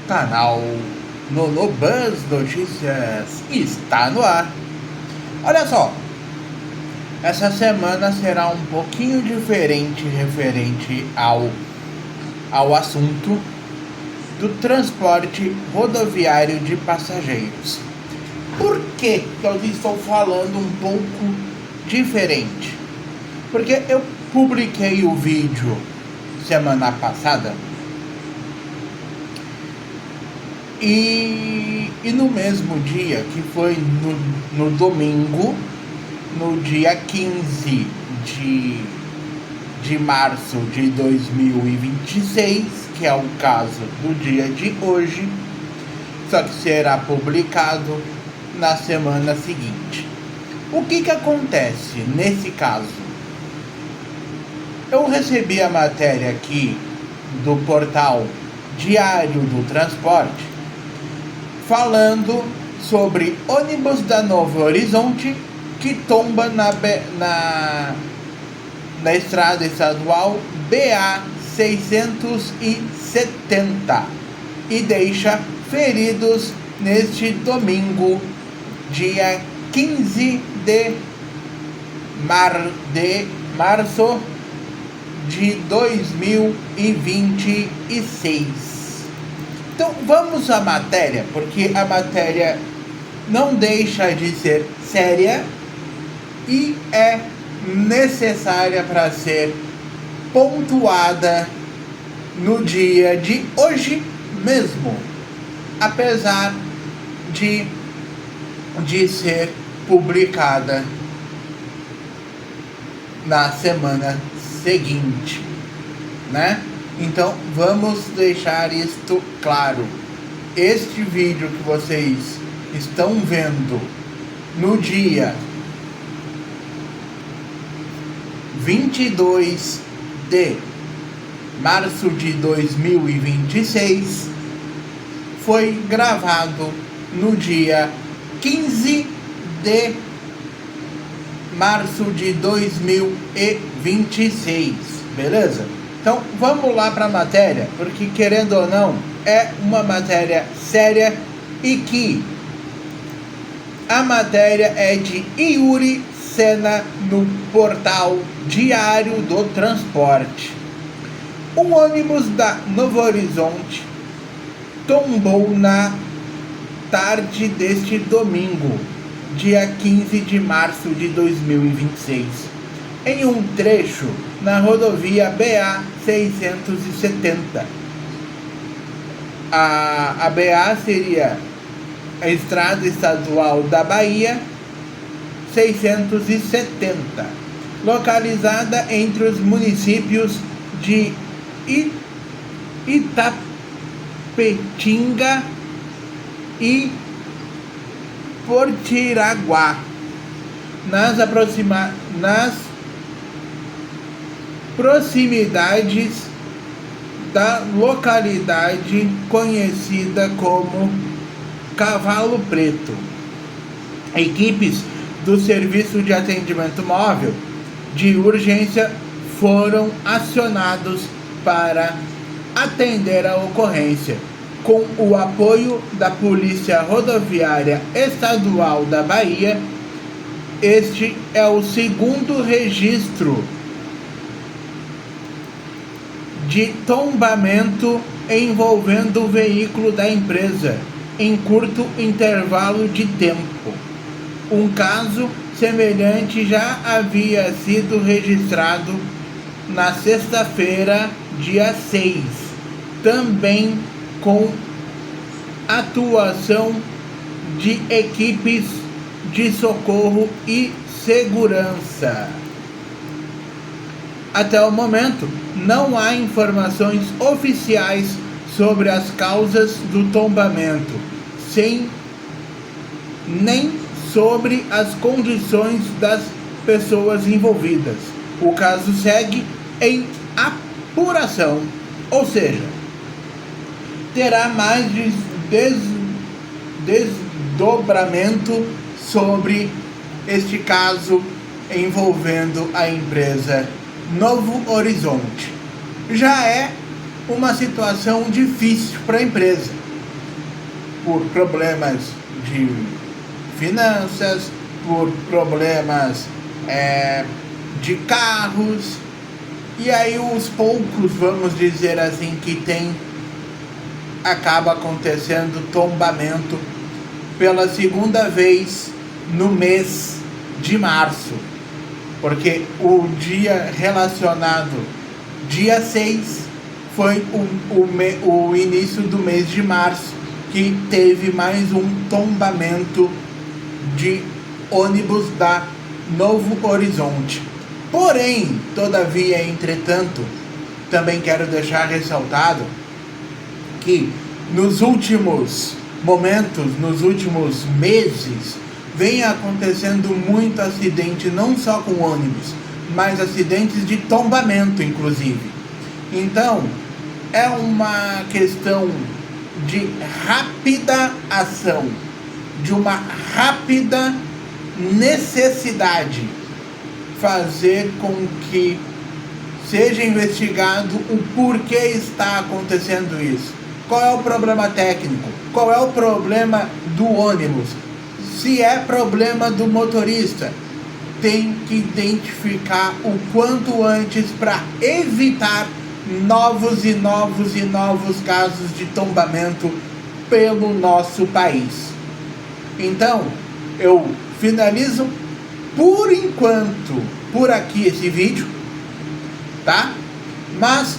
canal Buzz Notícias está no ar. Olha só, essa semana será um pouquinho diferente referente ao assunto do transporte rodoviário de passageiros. Por que eu estou falando um pouco diferente? Porque eu publiquei o vídeo semana passada e no mesmo dia, que foi no domingo, no dia 15 de março de 2026, que é o caso do dia de hoje, só que será publicado na semana seguinte. O que acontece nesse caso? Eu recebi a matéria aqui do portal Diário do Transporte falando sobre ônibus da Novo Horizonte que tomba na estrada estadual BA 670 e deixa feridos neste domingo, dia 15 de março de 2026. Então vamos à matéria, porque a matéria não deixa de ser séria e é necessária para ser pontuada no dia de hoje mesmo, apesar de ser publicada na semana seguinte, né? Então vamos deixar isto claro. Este vídeo que vocês estão vendo no dia 22 de março de 2026 foi gravado no dia 15 de março de 2026, beleza? Então vamos lá para a matéria, porque querendo ou não, é uma matéria séria e que a matéria é de Yuri Sena no portal Diário do Transporte. Um ônibus da Novo Horizonte tombou na tarde deste domingo, dia 15 de março de 2026, em um trecho na rodovia BA 670. A BA seria a Estrada Estadual da Bahia 670, localizada entre os municípios de Itapetinga e Portiraguá, nas proximidades da localidade conhecida como Cavalo Preto. Equipes do Serviço de Atendimento Móvel de Urgência foram acionados para atender a ocorrência, com o apoio da Polícia Rodoviária Estadual da Bahia. Este é o segundo registro de tombamento envolvendo o veículo da empresa em curto intervalo de tempo. Um caso semelhante já havia sido registrado na sexta-feira, dia 6, também com atuação de equipes de socorro e segurança. Até o momento, não há informações oficiais sobre as causas do tombamento, nem sobre as condições das pessoas envolvidas. O caso segue em apuração, ou seja, terá mais desdobramento sobre este caso envolvendo a empresa Novo Horizonte. Já é uma situação difícil para a empresa, por problemas de finanças, por problemas de carros, e aí os poucos, vamos dizer assim, que acaba acontecendo tombamento pela segunda vez no mês de março, porque o dia relacionado, dia 6, foi o início do mês de março, que teve mais um tombamento de ônibus da Novo Horizonte. Porém, todavia, entretanto, também quero deixar ressaltado que nos últimos momentos, nos últimos meses, vem acontecendo muito acidente, não só com ônibus, mas acidentes de tombamento, inclusive. Então, é uma questão de rápida ação, de uma rápida necessidade fazer com que seja investigado o porquê está acontecendo isso. Qual é o problema técnico? Qual é o problema do ônibus? Se é problema do motorista, tem que identificar o quanto antes para evitar novos e novos casos de tombamento pelo nosso país. Então, eu finalizo por enquanto por aqui esse vídeo, tá? Mas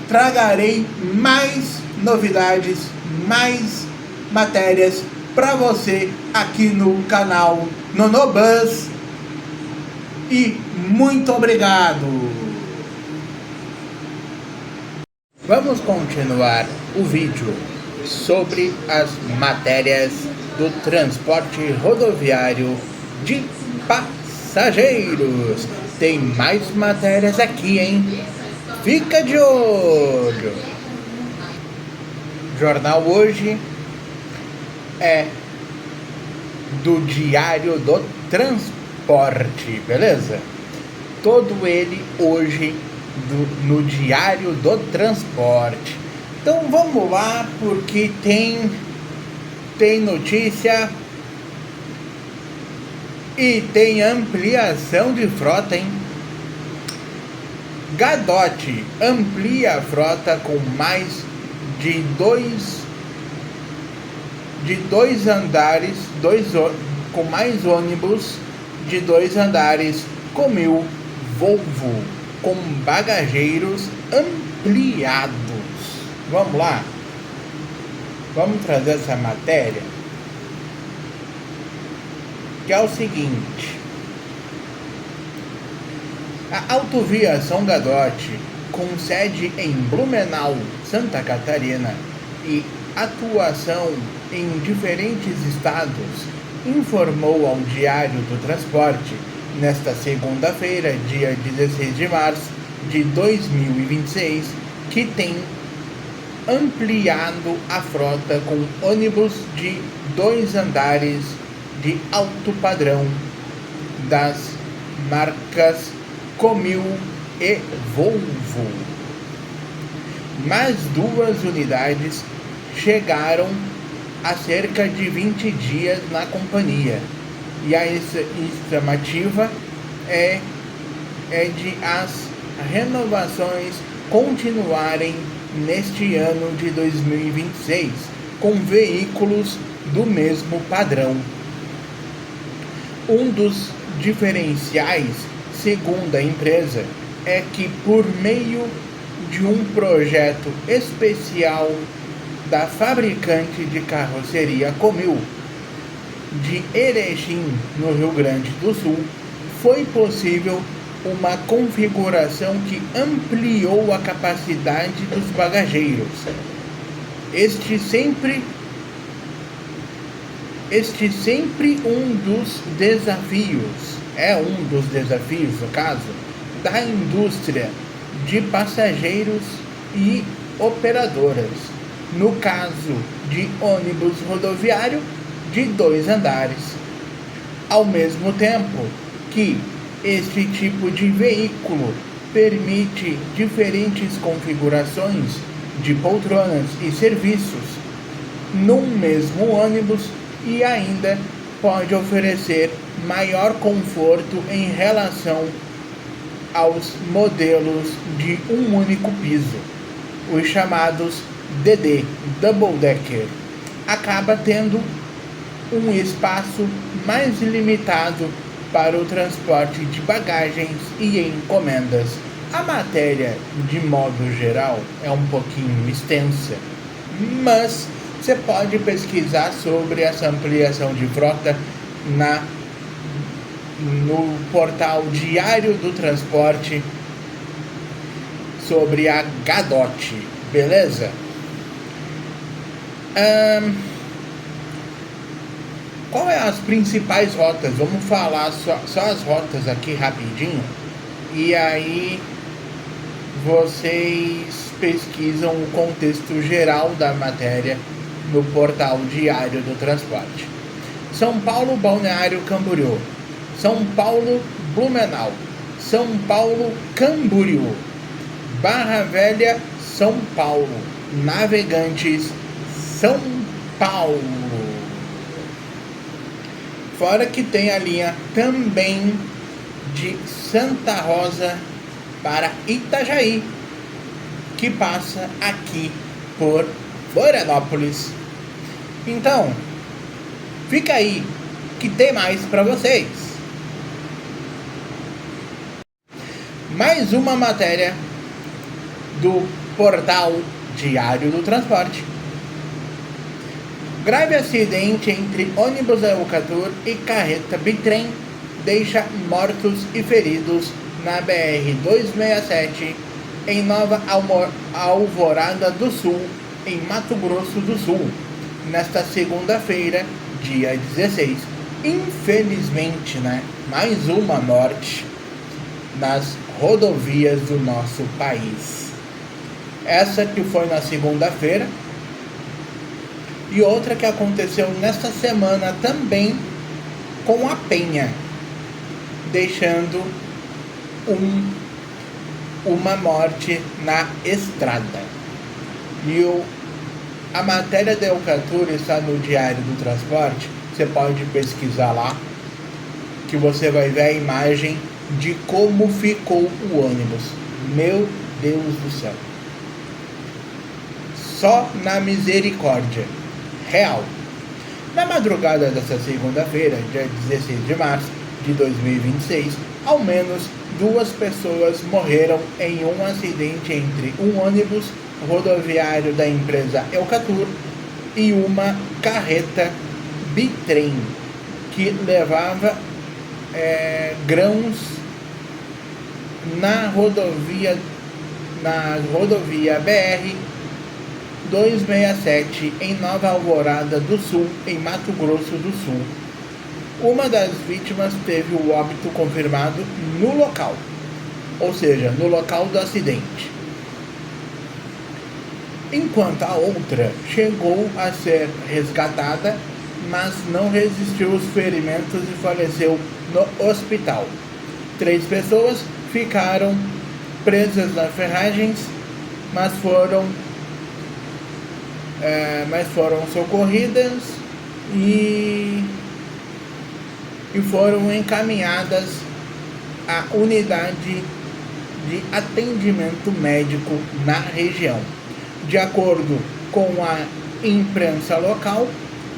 tragarei mais novidades, mais matérias para você aqui no canal Nonobus. E muito obrigado! Vamos continuar o vídeo sobre as matérias do transporte rodoviário de passageiros. Tem mais matérias aqui, hein? Fica de olho! Jornal hoje é do Diário do Transporte, beleza? Todo ele hoje no Diário do Transporte. Então vamos lá, porque tem notícia e tem ampliação de frota, hein? Gadotti amplia a frota com mais de dois andares, com mais ônibus de 2 andares, com 1.000 Volvo com bagageiros ampliados. Vamos lá? Vamos trazer essa matéria, que é o seguinte: a Autovia São Gadotti, com sede em Blumenau, Santa Catarina, e atuação em diferentes estados, informou ao Diário do Transporte nesta segunda-feira, dia 16 de março de 2026, que tem ampliado a frota com ônibus de 2 andares de alto padrão das marcas Comil e Volvo. Mais 2 unidades chegaram há cerca de 20 dias na companhia, e a estimativa é de as renovações continuarem neste ano de 2026 com veículos do mesmo padrão. Um dos diferenciais, segundo a empresa, é que por meio de um projeto especial da fabricante de carroceria Comil de Erechim, no Rio Grande do Sul, foi possível uma configuração que ampliou a capacidade dos bagageiros. Este sempre um dos desafios, no caso, da indústria de passageiros e operadoras, no caso de ônibus rodoviário de 2 andares. Ao mesmo tempo que este tipo de veículo permite diferentes configurações de poltronas e serviços, num mesmo ônibus e ainda pode oferecer maior conforto em relação aos modelos de um único piso, os chamados DD, Double Decker. Acaba tendo um espaço mais limitado para o transporte de bagagens e encomendas. A matéria, de modo geral, é um pouquinho extensa, mas você pode pesquisar sobre essa ampliação de frota no portal Diário do Transporte sobre a GADOT, beleza? Qual é as principais rotas? Vamos falar só as rotas aqui rapidinho. E aí vocês pesquisam o contexto geral da matéria no portal Diário do Transporte. São Paulo, Balneário Camboriú. São Paulo, Blumenau. São Paulo, Camboriú. Barra Velha, São Paulo. Navegantes, São Paulo. Fora que tem a linha também de Santa Rosa para Itajaí, que passa aqui por Florianópolis. Então, fica aí que tem mais para vocês. Mais uma matéria do portal Diário do Transporte. Grave acidente entre ônibus da Eucatur e carreta bitrem deixa mortos e feridos na BR-267 em Nova Alvorada do Sul, em Mato Grosso do Sul, nesta segunda-feira, dia 16. Infelizmente, mais uma morte nas rodovias do nosso país. Essa que foi na segunda-feira e outra que aconteceu nesta semana também com a Penha, deixando uma morte na estrada. E a matéria da Eucatur está no Diário do Transporte. Você pode pesquisar lá, que você vai ver a imagem de como ficou o ônibus. Meu Deus do céu. Só na misericórdia real. Na madrugada desta segunda-feira, dia 16 de março de 2026, ao menos 2 pessoas morreram em um acidente entre um ônibus rodoviário da empresa Eucatur e uma carreta bitrem que levava grãos na rodovia BR 267 em Nova Alvorada do Sul, em Mato Grosso do Sul. Uma das vítimas teve o óbito confirmado no local, ou seja, no local do acidente, enquanto a outra chegou a ser resgatada, mas não resistiu aos ferimentos e faleceu no hospital. 3 pessoas ficaram presas nas ferragens, mas foram socorridas e foram encaminhadas à unidade de atendimento médico na região. De acordo com a imprensa local,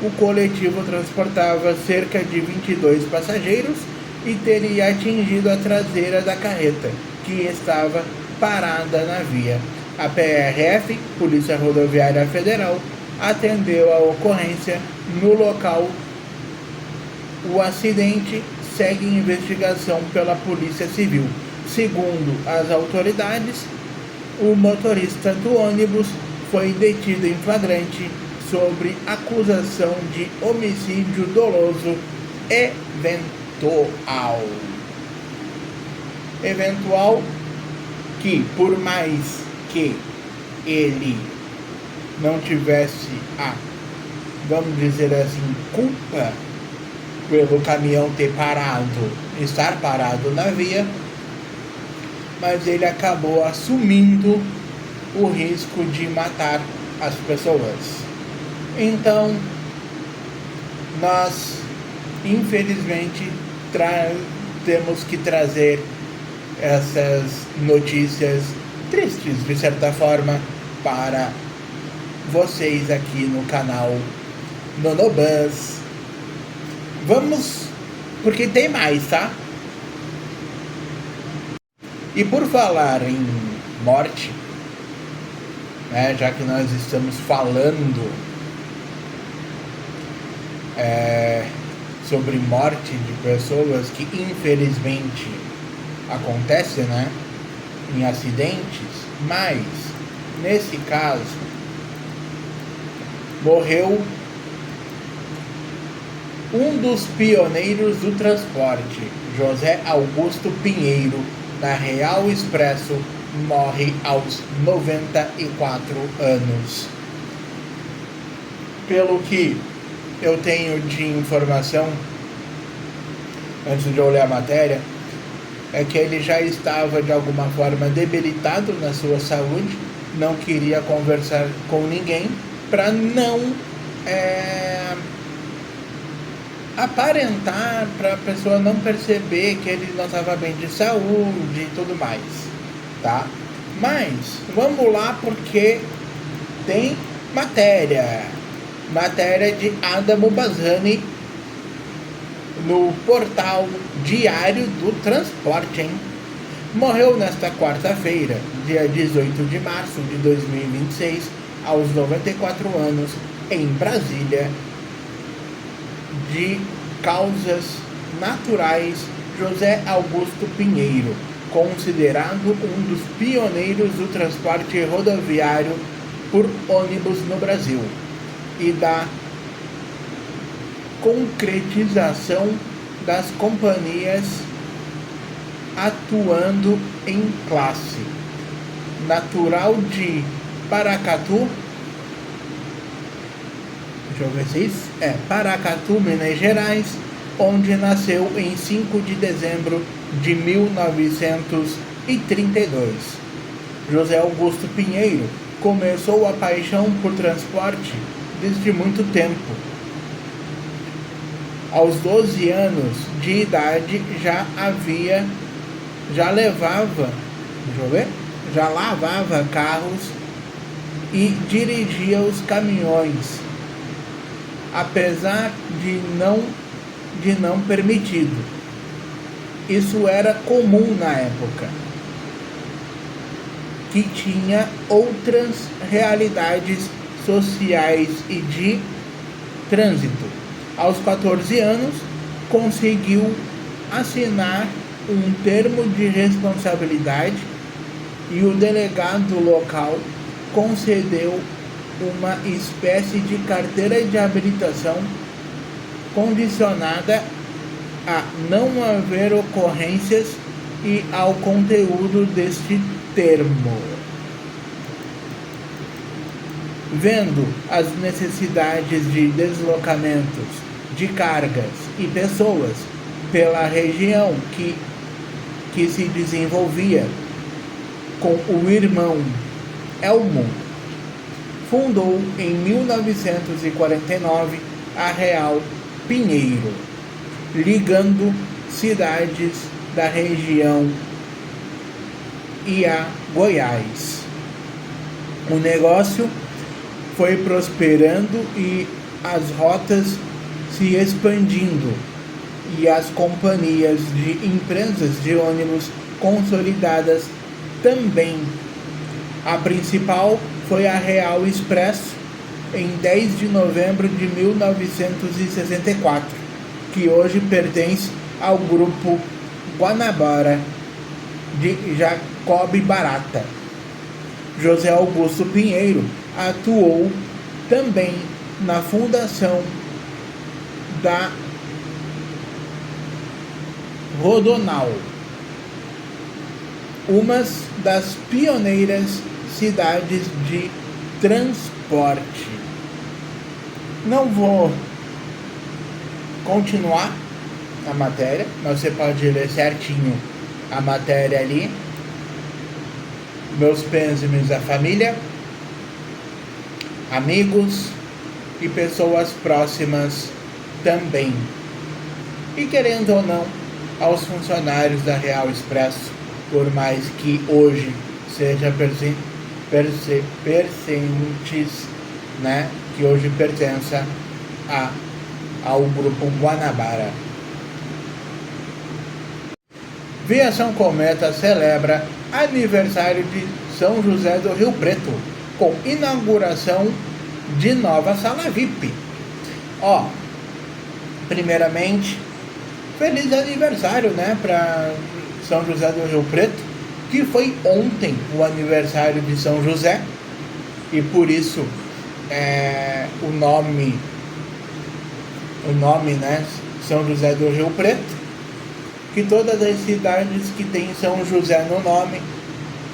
o coletivo transportava cerca de 22 passageiros e teria atingido a traseira da carreta, que estava parada na via. A PRF, Polícia Rodoviária Federal, atendeu a ocorrência no local. O acidente segue investigação pela Polícia Civil. Segundo as autoridades, o motorista do ônibus foi detido em flagrante sobre acusação de homicídio doloso eventual que, por mais que ele não tivesse vamos dizer assim, culpa pelo caminhão estar parado na via, mas ele acabou assumindo o risco de matar as pessoas. Então, nós, infelizmente, temos que trazer essas notícias tristes, de certa forma, para vocês aqui no canal Nonobus. Vamos, porque tem mais, tá? E por falar em morte, né, já que nós estamos falando sobre morte de pessoas que infelizmente acontece, né, em acidentes, mas nesse caso morreu um dos pioneiros do transporte, José Augusto Pinheiro, da Real Expresso, morre aos 94 anos. Pelo que eu tenho de informação, antes de eu ler a matéria, é que ele já estava de alguma forma debilitado na sua saúde, não queria conversar com ninguém para não aparentar, para a pessoa não perceber que ele não estava bem de saúde e tudo mais, tá? Mas vamos lá, porque tem matéria de Adamo Bassani no portal Diário do Transporte, hein? Morreu nesta quarta-feira, dia 18 de março de 2026, aos 94 anos, em Brasília, de causas naturais, José Augusto Pinheiro, considerado um dos pioneiros do transporte rodoviário por ônibus no Brasil e da concretização das companhias atuando em classe. Natural de Paracatu, Paracatu, Minas Gerais, onde nasceu em 5 de dezembro de 1932. José Augusto Pinheiro começou a paixão por transporte desde muito tempo. Aos 12 anos de idade já lavava carros e dirigia os caminhões, apesar de não permitido. Isso era comum na época, que tinha outras realidades sociais e de trânsito. Aos 14 anos, conseguiu assinar um termo de responsabilidade e o delegado local concedeu uma espécie de carteira de habilitação condicionada a não haver ocorrências e ao conteúdo deste termo. Vendo as necessidades de deslocamentos de cargas e pessoas pela região que se desenvolvia com o irmão Elmo, fundou em 1949 a Real Pinheiro, ligando cidades da região e a Goiás. O negócio foi prosperando e as rotas se expandindo, e as companhias de empresas de ônibus consolidadas também. A principal foi a Real Expresso, em 10 de novembro de 1964, que hoje pertence ao grupo Guanabara de Jacob Barata. José Augusto Pinheiro atuou também na fundação da Rodonal, uma das pioneiras cidades de transporte. Não vou continuar a matéria, mas você pode ler certinho a matéria ali. Meus pêsames à família, amigos e pessoas próximas também. E querendo ou não, aos funcionários da Real Expresso, por mais que hoje seja pertencentes, né, que hoje pertença ao grupo Guanabara. Viação Cometa celebra aniversário de São José do Rio Preto, com inauguração de nova sala VIP. Primeiramente, feliz aniversário, né, para São José do Rio Preto, que foi ontem o aniversário de São José, e por isso o nome, né, São José do Rio Preto, que todas as cidades que têm São José no nome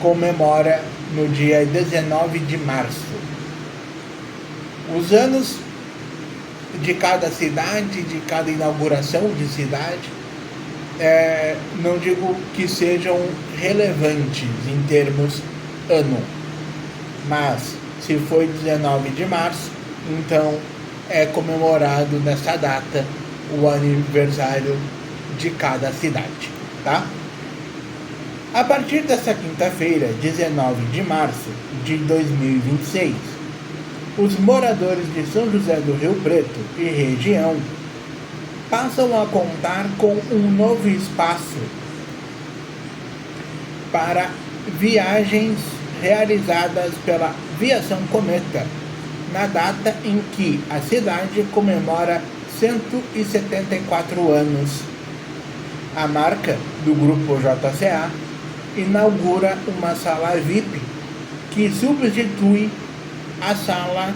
comemora no dia 19 de março. Os anos de cada cidade, de cada inauguração de cidade, não digo que sejam relevantes em termos ano, mas se foi 19 de março, então é comemorado nessa data o aniversário de cada cidade, tá? A partir dessa quinta-feira, 19 de março de 2026, os moradores de São José do Rio Preto e região passam a contar com um novo espaço para viagens realizadas pela Viação Cometa, na data em que a cidade comemora 174 anos. A marca do grupo JCA inaugura uma sala VIP que substitui a sala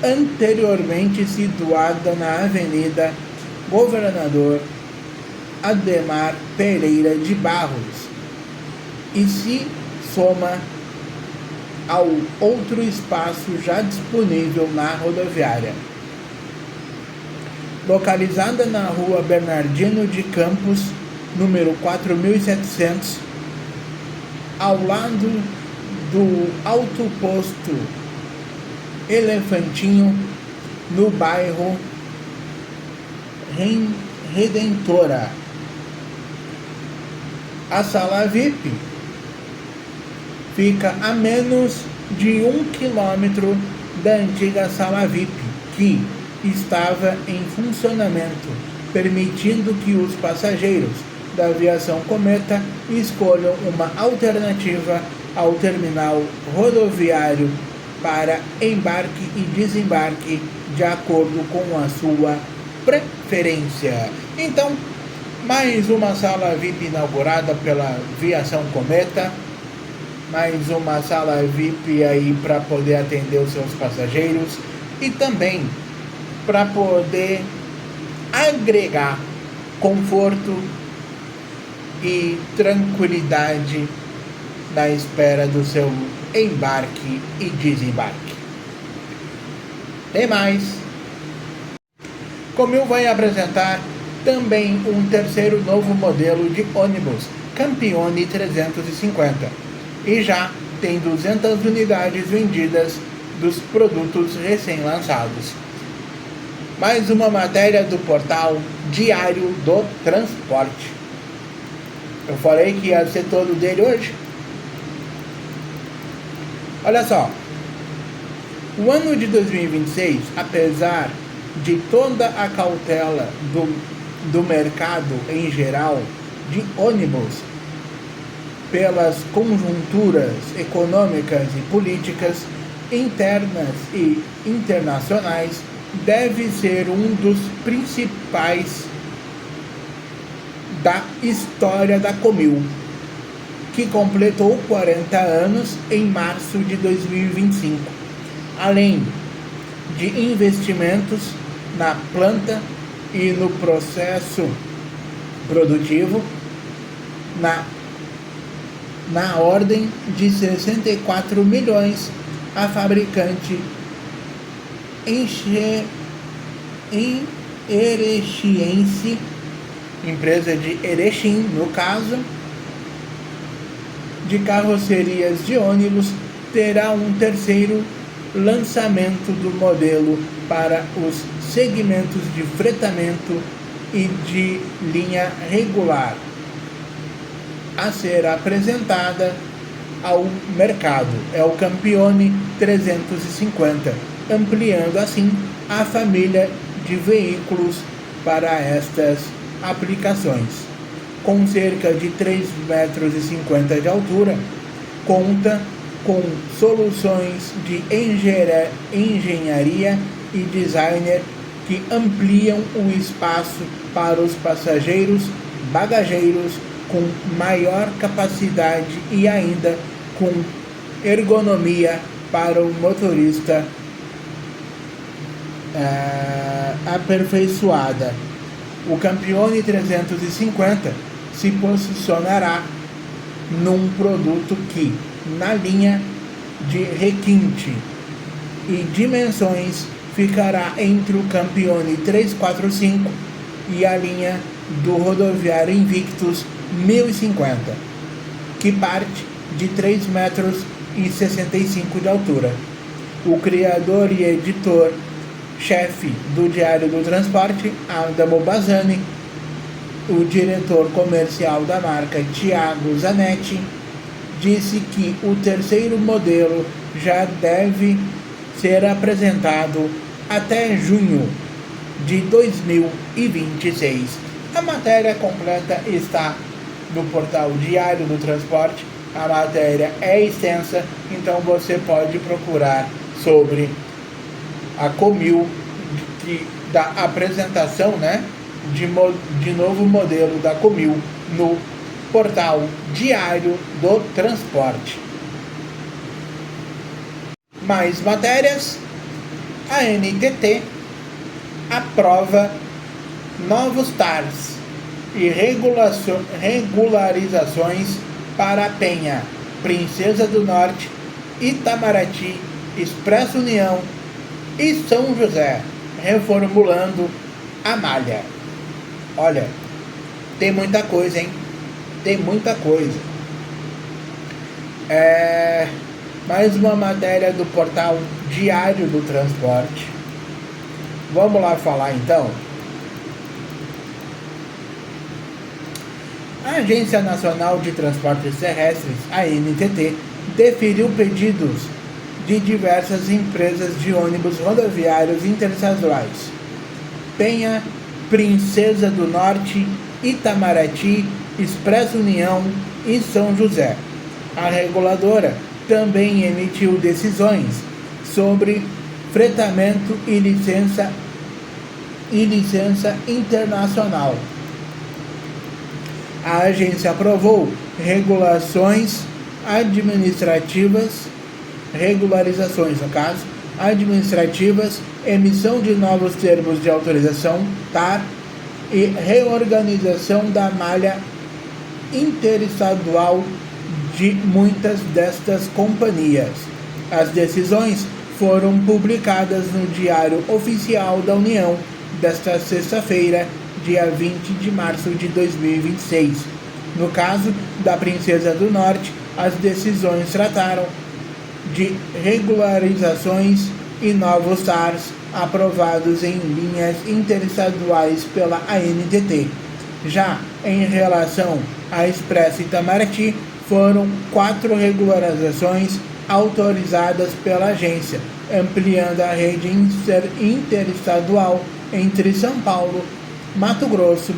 anteriormente situada na Avenida Governador Ademar Pereira de Barros e se soma ao outro espaço já disponível na rodoviária. Localizada na rua Bernardino de Campos, número 4700, ao lado do Alto Posto Elefantinho, no bairro Redentora. A sala VIP fica a menos de 1 quilômetro da antiga sala VIP, que estava em funcionamento, permitindo que os passageiros da Viação Cometa escolham uma alternativa ao terminal rodoviário para embarque e desembarque de acordo com a sua preferência. Então, mais uma sala VIP inaugurada pela Viação Cometa, mais uma sala VIP aí para poder atender os seus passageiros e também para poder agregar conforto e tranquilidade na espera do seu embarque e desembarque. Tem mais. Comil vai apresentar também um terceiro novo modelo de ônibus, Campione 350, e já tem 200 unidades vendidas dos produtos recém-lançados. Mais uma matéria do portal Diário do Transporte. Eu falei que ia ser todo dele hoje. Olha só, o ano de 2026, apesar de toda a cautela do mercado em geral de ônibus, pelas conjunturas econômicas e políticas internas e internacionais, deve ser um dos principais da história da Comil, que completou 40 anos em março de 2025, além de investimentos na planta e no processo produtivo na ordem de 64 milhões. A fabricante erechiense, empresa de Erechim, no caso, de carrocerias de ônibus, terá um terceiro lançamento do modelo para os segmentos de fretamento e de linha regular a ser apresentada ao mercado. É o Campione 350, ampliando assim a família de veículos para estas aplicações. Com cerca de 3,50 metros de altura, conta com soluções de engenharia e designer que ampliam o espaço para os passageiros, bagageiros, com maior capacidade e ainda com ergonomia para o motorista aperfeiçoada. O Campione 350 se posicionará num produto que, na linha de requinte e dimensões, ficará entre o Campione 345 e a linha do rodoviário Invictus 1050, que parte de 3,65 metros de altura. O criador e editor-chefe do Diário do Transporte, Adamo Bassani, o diretor comercial da marca, Thiago Zanetti, disse que o terceiro modelo já deve ser apresentado até junho de 2026. A matéria completa está no portal Diário do Transporte. A matéria é extensa, então você pode procurar sobre a Comil, da apresentação, de novo modelo da Comil no portal Diário do Transporte. Mais matérias. A NTT aprova novos TARs e regularizações para Penha, Princesa do Norte, Itamaraty, Expresso União e São José, reformulando a malha. Olha, tem muita coisa, hein? Tem muita coisa. Mais uma matéria do portal Diário do Transporte. Vamos lá falar então. A Agência Nacional de Transportes Terrestres, a ANTT, deferiu pedidos de diversas empresas de ônibus rodoviários interestaduais: Penha, Princesa do Norte, Itamaraty, Expresso União e São José. A reguladora também emitiu decisões sobre fretamento e licença internacional. A agência aprovou regularizações administrativas, emissão de novos termos de autorização, TAR, e reorganização da malha interestadual de muitas destas companhias. As decisões foram publicadas no Diário Oficial da União desta sexta-feira, dia 20 de março de 2026. No caso da Princesa do Norte, as decisões trataram de regularizações e novos TARs aprovados em linhas interestaduais pela ANTT. Já em relação à Expresso Itamaraty, foram 4 regularizações autorizadas pela agência, ampliando a rede interestadual entre São Paulo, Mato Grosso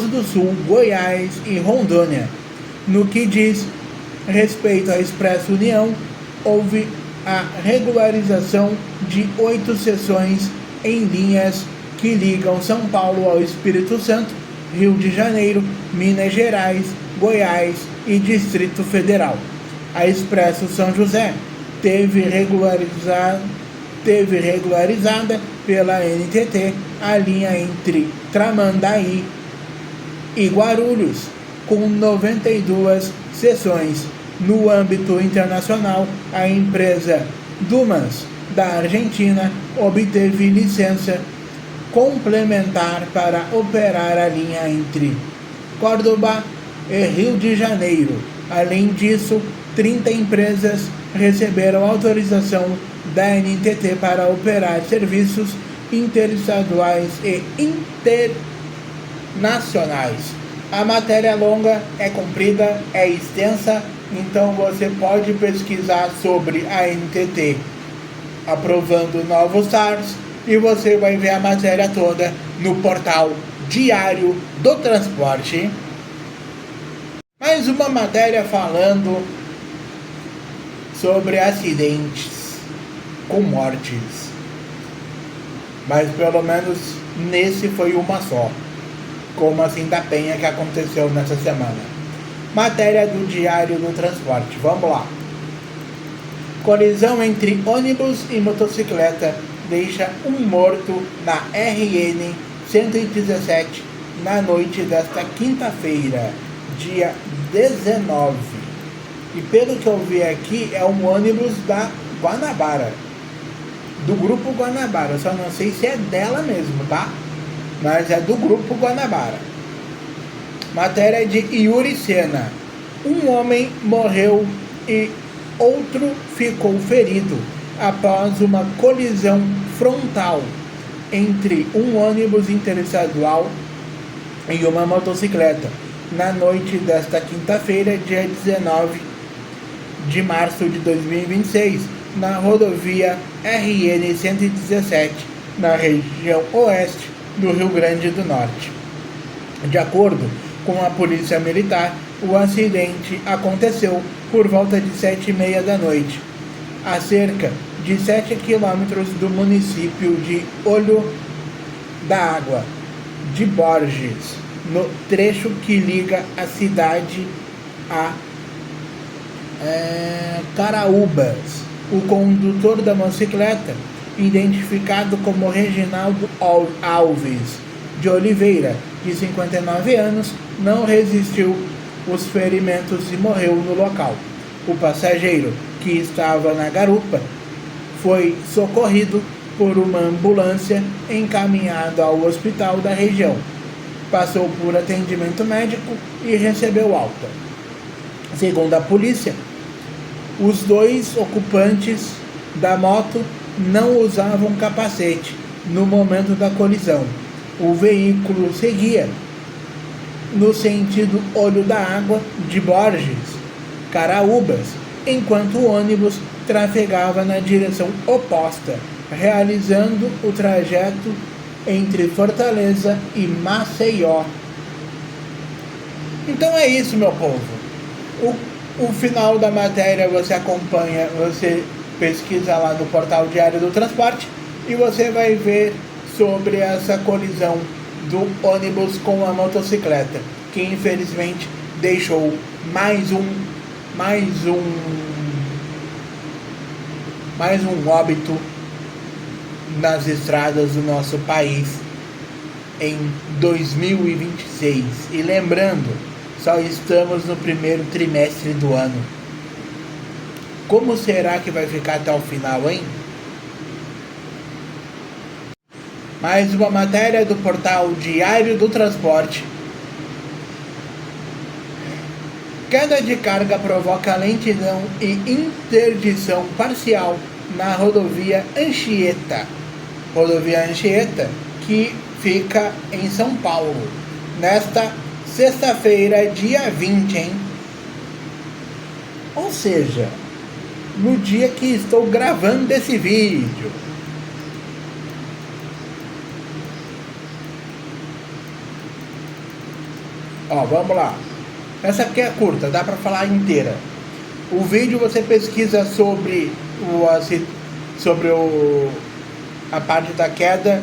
do Sul, Goiás e Rondônia. No que diz respeito à Expresso União, houve a regularização de 8 seções em linhas que ligam São Paulo ao Espírito Santo, Rio de Janeiro, Minas Gerais, Goiás e Distrito Federal. A Expresso São José teve regularizada pela ANTT a linha entre Tramandaí e Guarulhos, com 92 seções. No âmbito internacional, a empresa Dumas, da Argentina, obteve licença complementar para operar a linha entre Córdoba e Rio de Janeiro. Além disso, 30 empresas receberam autorização da NTT para operar serviços interestaduais e internacionais. A matéria é longa, é comprida, é extensa, então você pode pesquisar sobre a NTT aprovando novos SARs e você vai ver a matéria toda no portal Diário do Transporte. Mais uma matéria falando sobre acidentes com mortes, mas pelo menos nesse foi uma só, como assim da Penha, que aconteceu nessa semana. Matéria do Diário do Transporte, vamos lá. Colisão entre ônibus e motocicleta deixa um morto na RN 117 na noite desta quinta-feira, dia 19. E pelo que eu vi aqui, é um ônibus da Guanabara, do Grupo Guanabara. Eu só não sei se é dela mesmo, tá? Mas é do Grupo Guanabara. Matéria de Yuri Sena. Um homem morreu e outro ficou ferido após uma colisão frontal entre um ônibus interestadual e uma motocicleta na noite desta quinta-feira, dia 19 de março de 2026, na rodovia RN 117, na região oeste do Rio Grande do Norte. De acordo com a Polícia Militar, o acidente aconteceu por volta de 7h30 da noite, a cerca de 7 quilômetros do município de Olho da Água de Borges, no trecho que liga a cidade a Caraúbas. O condutor da motocicleta, identificado como Reginaldo Alves de Oliveira, de 59 anos, não resistiu os ferimentos e morreu no local. O passageiro, que estava na garupa, foi socorrido por uma ambulância encaminhado ao hospital da região. Passou por atendimento médico e recebeu alta. Segundo a polícia, os dois ocupantes da moto não usavam capacete no momento da colisão. O veículo seguia no sentido Olho da Água de Borges, Caraúbas, enquanto o ônibus trafegava na direção oposta, realizando o trajeto entre Fortaleza e Maceió. Então é isso, meu povo. O final da matéria você acompanha, você pesquisa lá no portal Diário do Transporte e você vai ver sobre essa colisão do ônibus com a motocicleta, que infelizmente deixou mais um óbito nas estradas do nosso país em 2026. E lembrando, só estamos no primeiro trimestre do ano. Como será que vai ficar até o final, hein? Mais uma matéria do portal Diário do Transporte. Queda de carga provoca lentidão e interdição parcial na rodovia Anchieta. Rodovia Anchieta, que fica em São Paulo, nesta sexta-feira, dia 20, hein? Ou seja, no dia que estou gravando esse vídeo. Ó, vamos lá. Essa aqui é curta, dá pra falar inteira. O vídeo você pesquisa sobre a parte da queda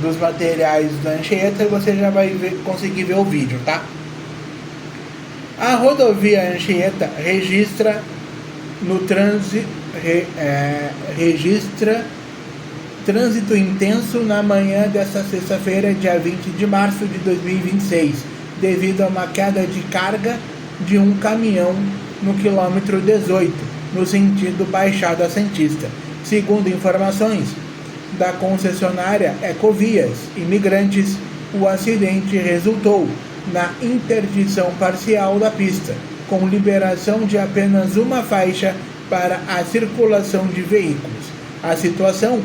dos materiais da Anchieta e você já vai conseguir ver o vídeo, tá? A rodovia Anchieta registra trânsito intenso na manhã desta sexta-feira, dia 20 de março de 2026, devido a uma queda de carga de um caminhão no quilômetro 18, no sentido Baixada Santista. Segundo informações da concessionária Ecovias Imigrantes, o acidente resultou na interdição parcial da pista, com liberação de apenas uma faixa para a circulação de veículos. A situação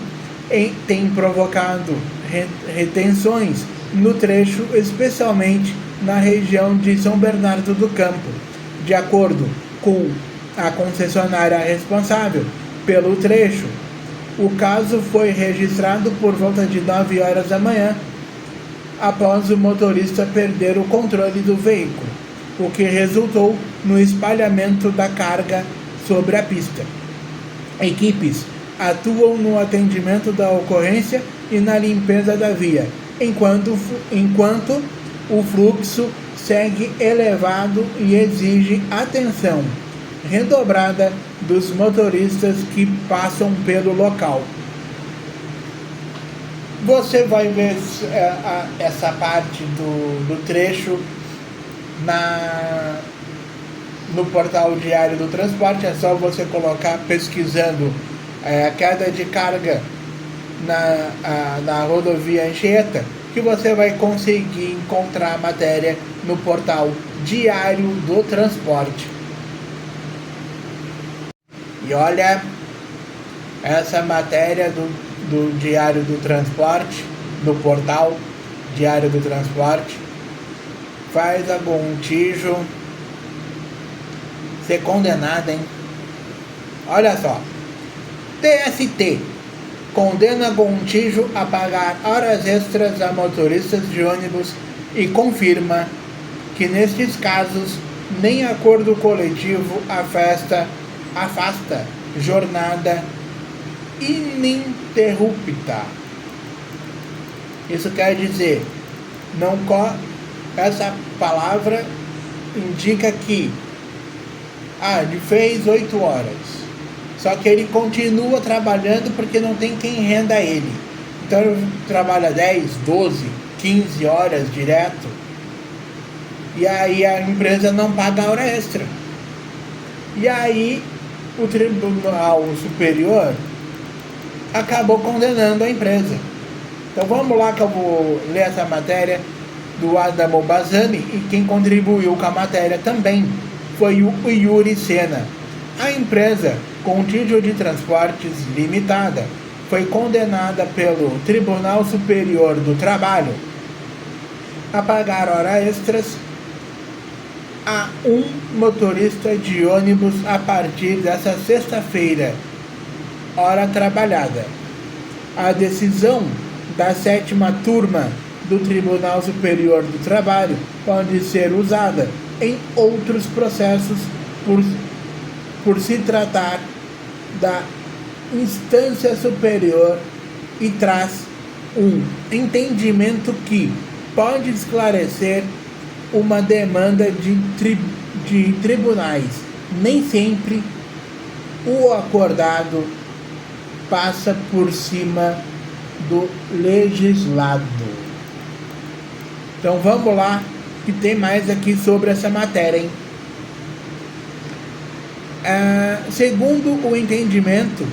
tem provocado retenções no trecho, especialmente na região de São Bernardo do Campo. De acordo com a concessionária responsável pelo trecho, o caso foi registrado por volta de 9 horas da manhã, após o motorista perder o controle do veículo, o que resultou no espalhamento da carga sobre a pista. Equipes atuam no atendimento da ocorrência e na limpeza da via, enquanto o fluxo segue elevado e exige atenção redobrada dos motoristas que passam pelo local. Você vai ver essa parte do trecho no portal Diário do Transporte. É só você colocar pesquisando a queda de carga na rodovia Anchieta, que você vai conseguir encontrar a matéria no portal Diário do Transporte. E olha, essa matéria do Diário do Transporte, no portal Diário do Transporte, faz a Gontijo ser condenada, hein? Olha só. TST condena Gontijo a pagar horas extras a motoristas de ônibus e confirma que nestes casos nem acordo coletivo afasta jornada ininterrupta. Isso quer dizer, essa palavra indica que ele fez 8 horas, só que ele continua trabalhando porque não tem quem renda ele. Então ele trabalha 10, 12, 15 horas direto, e aí a empresa não paga a hora extra. E aí o Tribunal Superior acabou condenando a empresa. Então vamos lá que eu vou ler essa matéria do Adamo Bazzani, e quem contribuiu com a matéria também foi o Yuri Sena. A empresa Contígio de Transportes Limitada foi condenada pelo Tribunal Superior do Trabalho a pagar horas extras a um motorista de ônibus a partir dessa sexta-feira, hora trabalhada. A decisão da 7ª turma do Tribunal Superior do Trabalho pode ser usada em outros processos por se tratar da instância superior e traz um entendimento que pode esclarecer uma demanda de tribunais. Nem sempre o acordado passa por cima do legislado. Então vamos lá, que tem mais aqui sobre essa matéria, hein? Segundo o entendimento,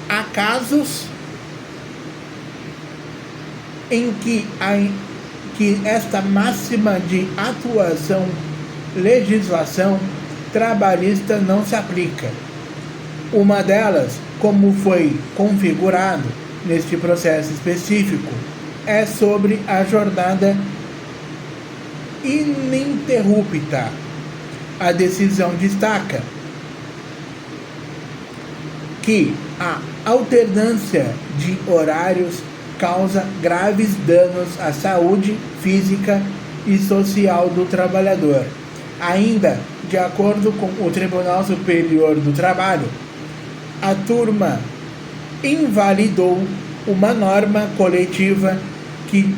há casos em que esta máxima de atuação legislação trabalhista não se aplica. Uma delas, como foi configurado neste processo específico, é sobre a jornada ininterrupta. A decisão destaca que a alternância de horários causa graves danos à saúde física e social do trabalhador. Ainda, de acordo com o Tribunal Superior do Trabalho, a turma invalidou uma norma coletiva que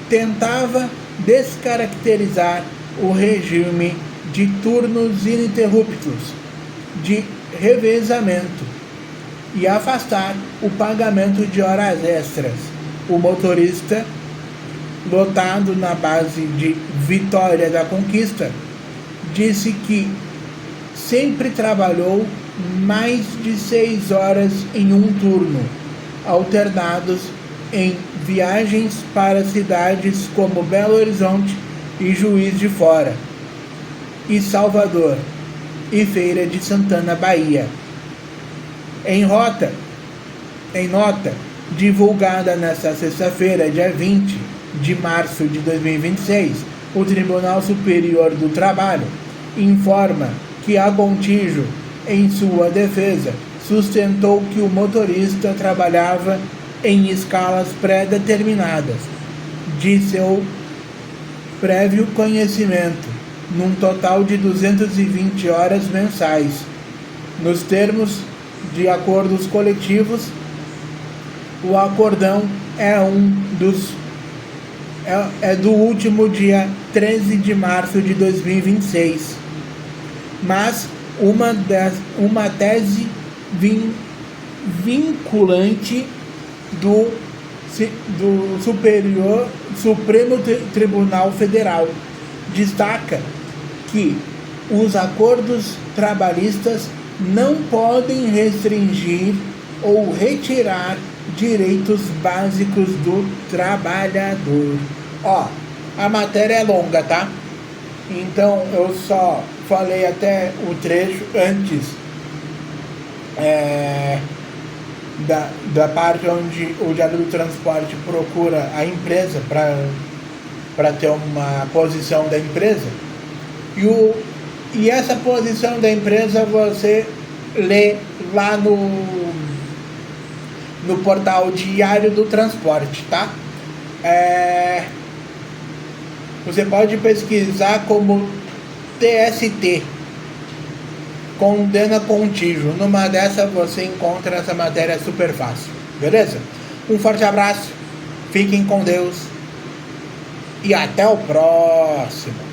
tentava descaracterizar o regime de turnos ininterruptos de revezamento e afastar o pagamento de horas extras. O motorista, lotado na base de Vitória da Conquista, disse que sempre trabalhou mais de 6 horas em um turno, alternados em viagens para cidades como Belo Horizonte e Juiz de Fora, e Salvador, e Feira de Santana, Bahia. Em nota divulgada nesta sexta-feira, dia 20 de março de 2026, o Tribunal Superior do Trabalho informa que a Gontijo, em sua defesa, sustentou que o motorista trabalhava em escalas pré-determinadas de seu prévio conhecimento, num total de 220 horas mensais, nos termos de acordos coletivos. O acordão é do último dia 13 de março de 2026, mas uma tese vinculante do Supremo Tribunal Federal destaca que os acordos trabalhistas não podem restringir ou retirar direitos básicos do trabalhador. A matéria é longa, tá? Então eu só falei até o trecho antes da parte onde o diário do transporte procura a empresa para ter uma posição da empresa. E essa posição da empresa você lê lá no portal Diário do Transporte, tá? Você pode pesquisar como TST, condena Gontijo. Numa dessa você encontra essa matéria super fácil, beleza? Um forte abraço, fiquem com Deus e até o próximo.